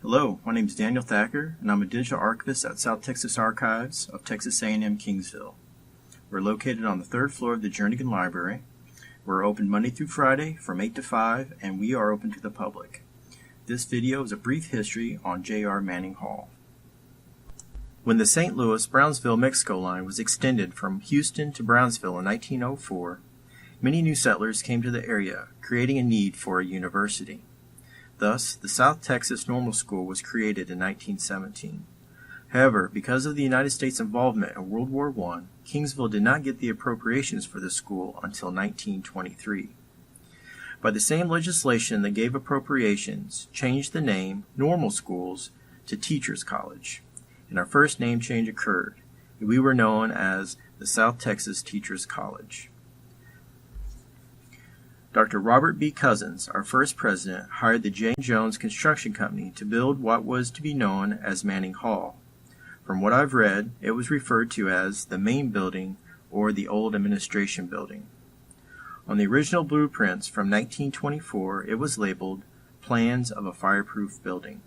Hello, my name is Daniel Thacker, and I'm a digital archivist at South Texas Archives of Texas A&M Kingsville. We're located on the third floor of the Jernigan Library. We're open Monday through Friday from 8 to 5, and we are open to the public. This video is a brief history on J.R. Manning Hall. When the St. Louis-Brownsville Mexico line was extended from Houston to Brownsville in 1904, many new settlers came to the area, creating a need for a university. Thus, the South Texas Normal School was created in 1917. However, because of the United States' involvement in World War I, Kingsville did not get the appropriations for the school until 1923. By the same legislation that gave appropriations, changed the name Normal Schools to Teachers College, and our first name change occurred, and we were known as the South Texas Teachers College. Dr. Robert B. Cousins, our first president, hired the J. Jones Construction Company to build what was to be known as Manning Hall. From what I've read, it was referred to as the main building or the old administration building. On the original blueprints from 1924, it was labeled Plans of a Fireproof Building.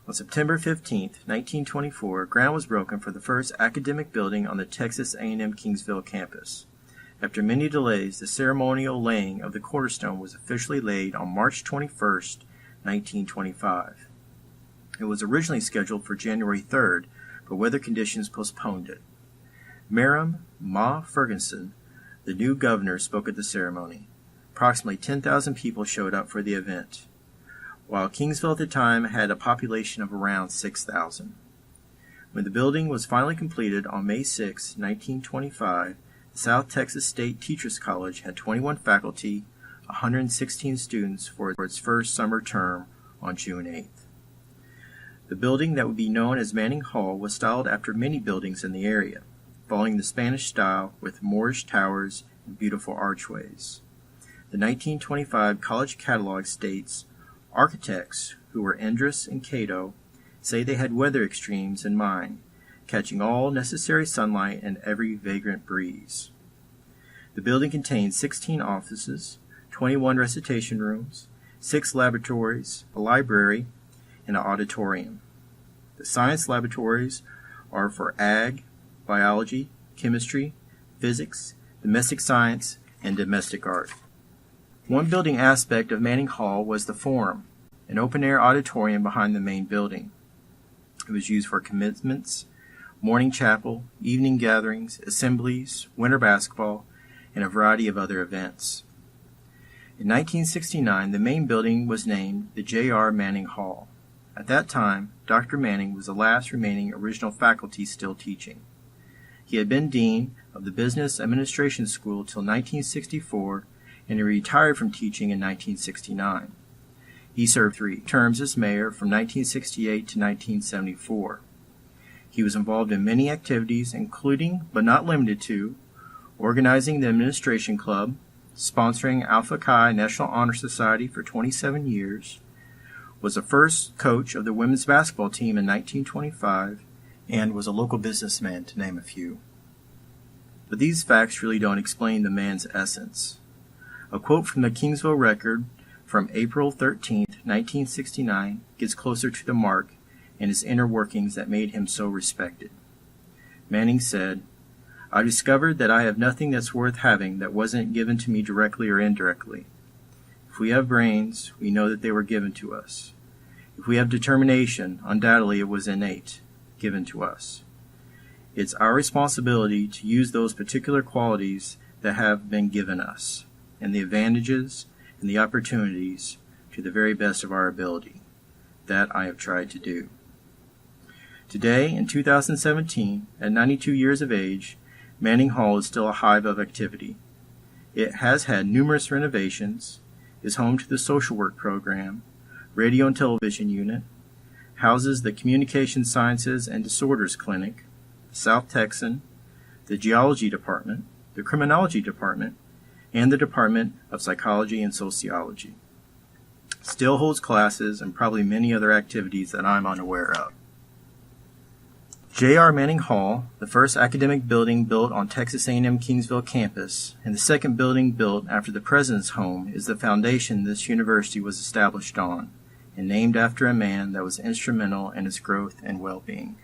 On September 15, 1924, ground was broken for the first academic building on the Texas A&M Kingsville campus. After many delays, the ceremonial laying of the cornerstone was officially laid on March 21, 1925. It was originally scheduled for January 3rd, but weather conditions postponed it. Merrim "Ma" Ferguson, the new governor, spoke at the ceremony. Approximately 10,000 people showed up for the event, while Kingsville at the time had a population of around 6,000. When the building was finally completed on May 6, 1925, the South Texas State Teachers College had 21 faculty, 116 students for its first summer term on June 8th. The building that would be known as Manning Hall was styled after many buildings in the area, following the Spanish style with Moorish towers and beautiful archways. The 1925 college catalog states, "Architects, who were Andrus and Cato, say they had weather extremes in mind, catching all necessary sunlight and every vagrant breeze." The building contains 16 offices, 21 recitation rooms, 6 laboratories, a library, and an auditorium. The science laboratories are for ag, biology, chemistry, physics, domestic science, and domestic art. One building aspect of Manning Hall was the Forum, an open-air auditorium behind the main building. It was used for commencements, morning chapel, evening gatherings, assemblies, winter basketball, and a variety of other events. In 1969, the main building was named the J.R. Manning Hall. At that time, Dr. Manning was the last remaining original faculty still teaching. He had been dean of the Business Administration School till 1964, and he retired from teaching in 1969. He served 3 terms as mayor from 1968 to 1974. He was involved in many activities, including, but not limited to, organizing the Administration Club, sponsoring Alpha Chi National Honor Society for 27 years, was the first coach of the women's basketball team in 1925, and was a local businessman, to name a few. But these facts really don't explain the man's essence. A quote from the Kingsville Record from April 13, 1969, gets closer to the mark and his inner workings that made him so respected. Manning said, "I discovered that I have nothing that's worth having that wasn't given to me directly or indirectly. If we have brains, we know that they were given to us. If we have determination, undoubtedly it was innate, given to us. It's our responsibility to use those particular qualities that have been given us, and the advantages and the opportunities to the very best of our ability. That I have tried to do." Today, in 2017, at 92 years of age, Manning Hall is still a hive of activity. It has had numerous renovations, is home to the social work program, radio and television unit, houses the Communication Sciences and Disorders Clinic, South Texan, the Geology Department, the Criminology Department, and the Department of Psychology and Sociology. Still holds classes and probably many other activities that I'm unaware of. J.R. Manning Hall, the first academic building built on Texas A&M Kingsville campus, and the second building built after the president's home, is the foundation this university was established on, and named after a man that was instrumental in its growth and well-being.